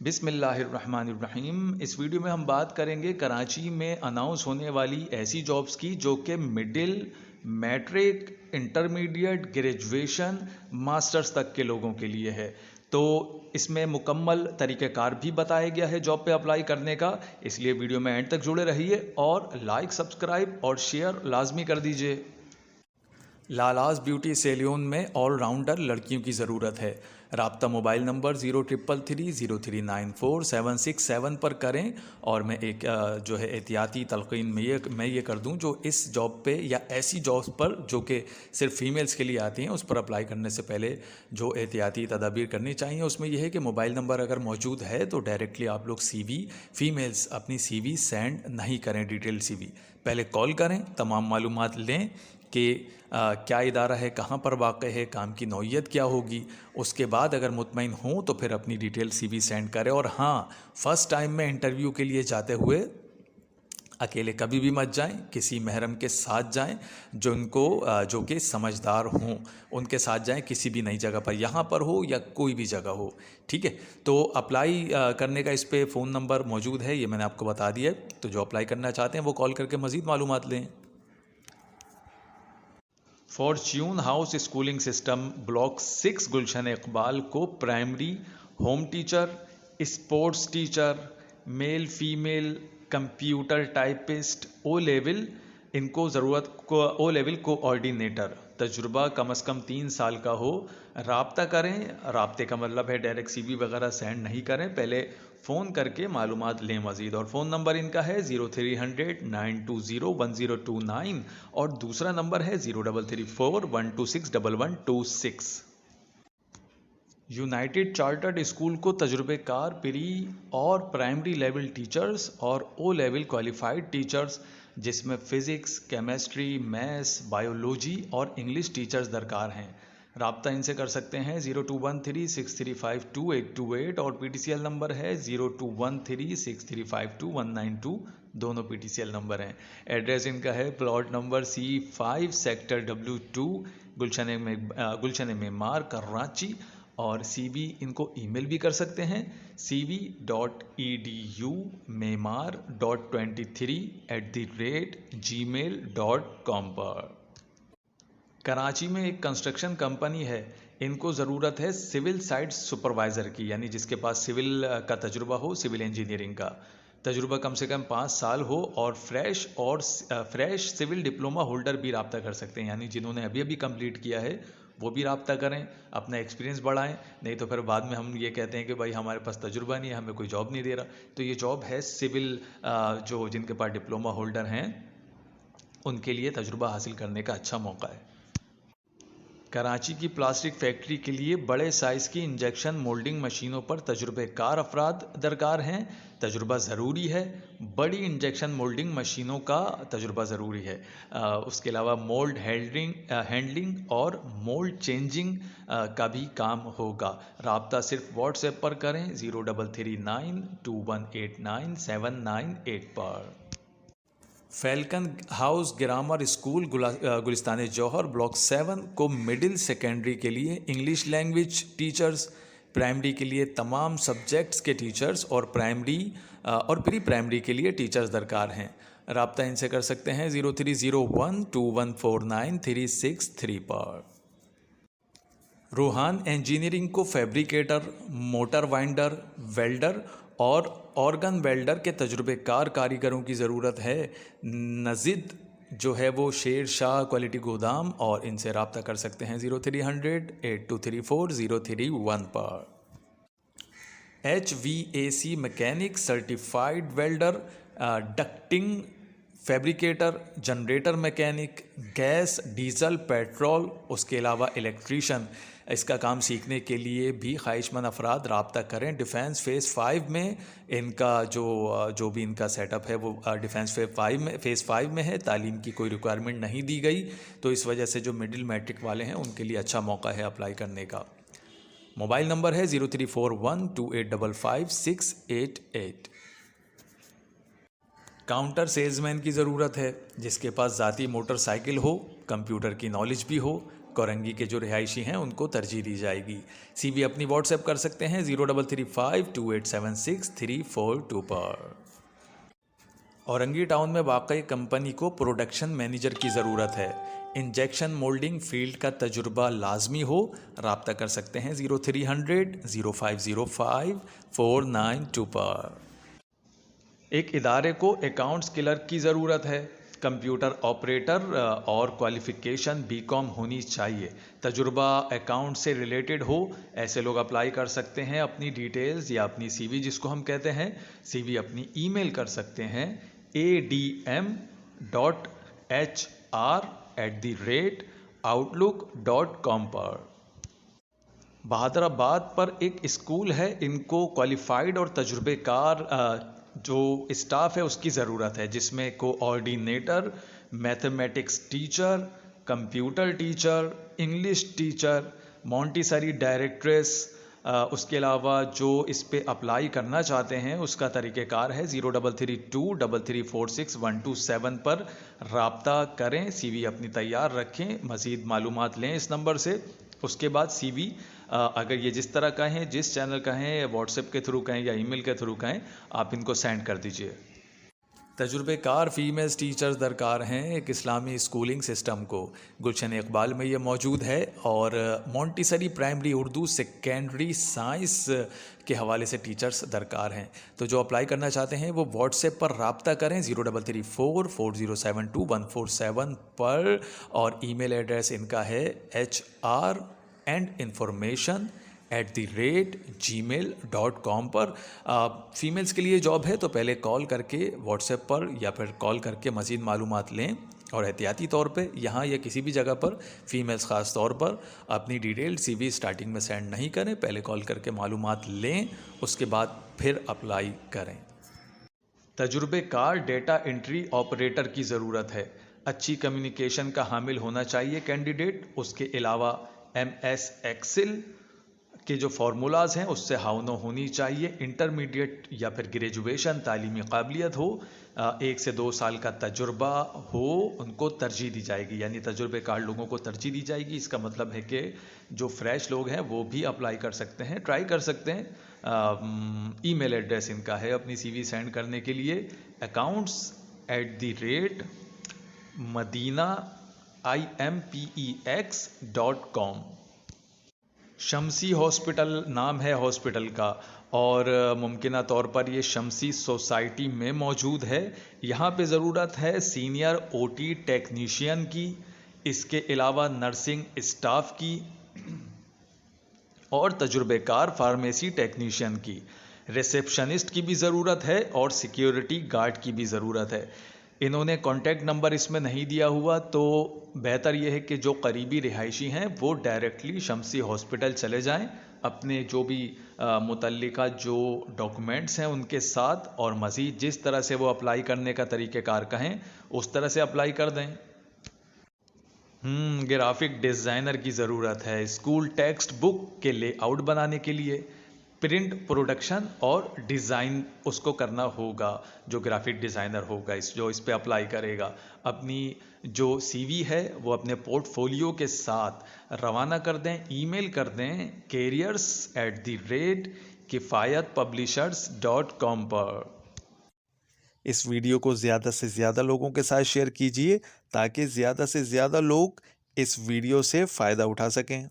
बिस्मिल्लाहिर्रहमानिर्रहीम। इस वीडियो में हम बात करेंगे कराची में अनाउंस होने वाली ऐसी जॉब्स की जो कि middle, matric, intermediate, graduation, masters तक के लोगों के लिए है। तो इसमें मुकम्मल तरीक़ेकार भी बताया गया है जॉब पे अप्लाई करने का, इसलिए वीडियो में एंड तक जुड़े रहिए और लाइक, सब्सक्राइब और शेयर लाजमी कर दीजिए। लालाज ब्यूटी सैलून में ऑलराउंडर लड़कियों की ज़रूरत है। राब्ता मोबाइल नंबर 0333039467 पर करें। और मैं एक जो है एहतियाती तलक़ीन मैं ये कर दूं, जो इस जॉब पे या ऐसी जॉब्स पर जो कि सिर्फ फीमेल्स के लिए आती हैं, उस पर अप्लाई करने से पहले जो एहतियाती तदाबीर करनी चाहिए उसमें यह है कि मोबाइल नंबर अगर मौजूद है तो डायरेक्टली आप लोग फीमेल्स अपनी CV सेंड नहीं करें। डिटेल CV पहले कॉल करें, तमाम मालूमात लें कि क्या इदारा है, कहाँ पर वाक़ है, काम की नौइयत क्या होगी। उसके बाद अगर मुतमईन हों तो फिर अपनी डिटेल CV सेंड करें। और हाँ, फ़र्स्ट टाइम में इंटरव्यू के लिए जाते हुए अकेले कभी भी मत जाएं, किसी महरम के साथ जाएं जो कि समझदार हों, उनके साथ जाएं। किसी भी नई जगह पर, यहाँ पर हो या कोई भी जगह हो, ठीक है। तो अप्लाई करने का इस पे फ़ोन नंबर मौजूद है, ये मैंने आपको बता दिया है। तो जो अप्लाई करना चाहते हैं वो कॉल करके मज़ीद मालूमात लें। Fortune house schooling system block 6 Gulshan Iqbal को primary, home teacher, sports teacher, male female, computer typist, O level, इनको ज़रूरत को ओ लेवल कोऑर्डिनेटर, तजुर्बा कम अज़ कम 3 साल का हो। राब्ता करें, राब्ते का मतलब है डायरेक्ट CV वगैरह सेंड नहीं करें, पहले फ़ोन करके मालूमात लें मज़ीद। और फ़ोन नंबर इनका है 0300-920-1029 और दूसरा नंबर है 0334-126-1126। यूनाइटेड चार्टर्ड स्कूल को तजुर्बेकार प्री और प्राइमरी लेवल टीचर्स और O लेवल क्वालिफाइड टीचर्स, जिसमें फ़िज़िक्स, केमिस्ट्री, मैथ्स, बायोलॉजी और इंग्लिश टीचर्स दरकार हैं। राब्ता इनसे कर सकते हैं 021363522828 और PTCL नंबर है 021363529192, दोनों PTCL नंबर हैं। एड्रेस इनका है plot number C5 sector W2 गुलशन मेमार कराची। और CV इनको ईमेल भी कर सकते हैं cv.edu memar.23@gmail.com पर। कराची में एक कंस्ट्रक्शन कंपनी है, इनको ज़रूरत है सिविल साइट सुपरवाइज़र की, यानी जिसके पास सिविल का तजुर्बा हो, सिविल इंजीनियरिंग का तजुर्बा कम से कम 5 साल हो। और फ्रेश सिविल डिप्लोमा होल्डर भी राब्ता कर सकते हैं, यानी जिन्होंने अभी अभी कंप्लीट किया है वो भी राब्ता करें, अपना एक्सपीरियंस बढ़ाएं। नहीं तो फिर बाद में हम ये कहते हैं कि भाई हमारे पास तजुर्बा नहीं है, हमें कोई जॉब नहीं दे रहा। तो ये जॉब है सिविल जो जिनके पास डिप्लोमा होल्डर हैं उनके लिए तजुर्बा हासिल करने का अच्छा मौका है। कराची की प्लास्टिक फैक्ट्री के लिए बड़े साइज़ की इंजेक्शन मोल्डिंग मशीनों पर तजुर्बेकार अफराद दरकार हैं। तजुर्बा ज़रूरी है, बड़ी इंजेक्शन मोल्डिंग मशीनों का तजुर्बा ज़रूरी है। उसके अलावा मोल्ड हैंडलिंग और मोल्ड चेंजिंग का भी काम होगा। राब्ता सिर्फ व्हाट्सएप पर करें 0339218978 पर। Falcon house grammar school Gulistan जौहर ब्लॉक 7 को मिडिल सेकेंडरी के लिए इंग्लिश लैंग्वेज टीचर्स, प्राइमरी के लिए तमाम सब्जेक्ट्स के टीचर्स और प्राइमरी और प्री प्राइमरी के लिए टीचर्स दरकार हैं। राब्ता इनसे कर सकते हैं 030121493363 पर। रूहान इंजीनियरिंग को फैब्रिकेटर, मोटर वाइंडर, वेल्डर और ऑर्गन वेल्डर के तजुर्बेकार कारीगरों की ज़रूरत है। नज़ीद जो है वो शेर शाह क्वालिटी गोदाम, और इनसे रब्ता कर सकते हैं 0300-8234-031 पर। HVAC mechanic, certified welder, ducting fabricator, generator mechanic, gas, diesel, petrol, उसके अलावा इलेक्ट्रीशियन, इसका काम सीखने के लिए भी ख्वाहिशमंद अफराद रब्ता करें। डिफेंस फ़ेज़ 5 में इनका जो भी इनका सेटअप है वो डिफेंस फ़ेज़ 5 में है। तालीम की कोई रिक्वायरमेंट नहीं दी गई, तो इस वजह से जो मिडिल मैट्रिक वाले हैं उनके लिए अच्छा मौका है अप्लाई करने का। मोबाइल नंबर है 034128555688। काउंटर सेल्समैन की ज़रूरत है, जिसके पास ज़ाती मोटरसाइकिल हो, कंप्यूटर की नॉलेज भी हो, कोरंगी के जो रिहायशी हैं उनको तरजीह दी जाएगी। CV अपनी व्हाट्सएप कर सकते हैं 03352876 342 पर। औरंगी टाउन में वाकई कंपनी को प्रोडक्शन मैनेजर की ज़रूरत है। इंजेक्शन मोल्डिंग फील्ड का तजुर्बा लाजमी हो। राब्ता कर सकते हैं 0300-0505-492 पर। एक इदारे को अकाउंट्स क्लर्क की ज़रूरत है। कंप्यूटर ऑपरेटर और क्वालिफ़िकेशन बीकॉम होनी चाहिए। तजुर्बा अकाउंट से रिलेटेड हो, ऐसे लोग अप्लाई कर सकते हैं। अपनी डिटेल्स या अपनी CV जिसको हम कहते हैं, CV अपनी ईमेल कर सकते हैं adm.hr@outlook.com पर। बहादुराबाद पर एक स्कूल है, इनको क्वालिफाइड और तजुर्बेकार जो स्टाफ है उसकी ज़रूरत है, जिसमें coordinator, mathematics teacher, computer teacher, English teacher, Montessori directress. उसके अलावा जो इस पे अप्लाई करना चाहते हैं उसका तरीक़ेकार है 03323346 पर राब्ता करें। CV अपनी तैयार रखें, मज़ीद मालूमात लें इस नंबर से। उसके बाद CV अगर ये जिस तरह का है, जिस चैनल का है, व्हाट्सएप के थ्रू कहें या ईमेल के थ्रू कहें, आप इनको सेंड कर दीजिए। तजुर्बेकार फ़ीमेल्स टीचर्स दरकार हैं एक इस्लामी स्कूलिंग सिस्टम को। गुलशन इकबाल में ये मौजूद है और Montessori primary Urdu secondary science के हवाले से टीचर्स दरकार हैं। तो जो अप्लाई करना चाहते हैं वो व्हाट्सएप पर राब्ता करें 0334407247 पर। और ईमेल एड्रेस इनका है hr&information@gmail.com पर। फीमेल्स के लिए जॉब है तो पहले कॉल करके व्हाट्सएप पर या फिर कॉल करके मज़ीद मालूमात लें। और एहतियाती तौर पे यहाँ या किसी भी जगह पर फ़ीमेल्स ख़ास तौर पर अपनी डिटेल CV स्टार्टिंग में सेंड नहीं करें, पहले कॉल करके मालूमात लें, उसके बाद फिर अप्लाई करें। तजुर्बेकार डेटा एंट्री ऑपरेटर की ज़रूरत है। अच्छी कम्युनिकेशन का हामिल होना चाहिए कैंडिडेट। उसके अलावा MS एक्सेल के जो फार्मूलाज हैं उससे हावनो होनी चाहिए। इंटरमीडिएट या फिर ग्रेजुएशन तालीमी काबिलियत हो। 1 से 2 साल का तजुर्बा हो, उनको तरजीह दी जाएगी, यानी तजुर्बेकार लोगों को तरजीह दी जाएगी। इसका मतलब है कि जो फ्रेश लोग हैं वो भी अप्लाई कर सकते हैं, ट्राई कर सकते हैं। ईमेल एड्रेस इनका है अपनी CV सेंड करने के लिए accounts@medinaimpex.com। शमसी हॉस्पिटल नाम है हॉस्पिटल का और मुमकिना तौर पर ये शमसी सोसाइटी में मौजूद है। यहाँ पे ज़रूरत है सीनियर OT टेक्नीशियन की, इसके अलावा नर्सिंग स्टाफ की और तजुर्बेकार फार्मेसी टेक्नीशियन की। रिसेप्शनिस्ट की भी ज़रूरत है और सिक्योरिटी गार्ड की भी ज़रूरत है। इन्होंने कॉन्टैक्ट नंबर इसमें नहीं दिया हुआ, तो बेहतर यह है कि जो करीबी रिहायशी हैं वो डायरेक्टली शमसी हॉस्पिटल चले जाएं अपने जो भी मुतल्लिका जो डॉक्यूमेंट्स हैं उनके साथ, और मज़ीद जिस तरह से वो अप्लाई करने का तरीक़ेकार कहें उस तरह से अप्लाई कर दें। ग्राफिक डिज़ाइनर की ज़रूरत है स्कूल टेक्स्ट बुक के लेआउट बनाने के लिए। प्रिंट प्रोडक्शन और डिज़ाइन उसको करना होगा, जो ग्राफिक डिज़ाइनर होगा जो इस पे अप्लाई करेगा। अपनी जो CV है वो अपने पोर्टफोलियो के साथ रवाना कर दें, ईमेल कर दें careers@kifayatpublishers.com पर। इस वीडियो को ज़्यादा से ज़्यादा लोगों के साथ शेयर कीजिए ताकि ज़्यादा से ज़्यादा लोग इस वीडियो से फ़ायदा उठा सकें।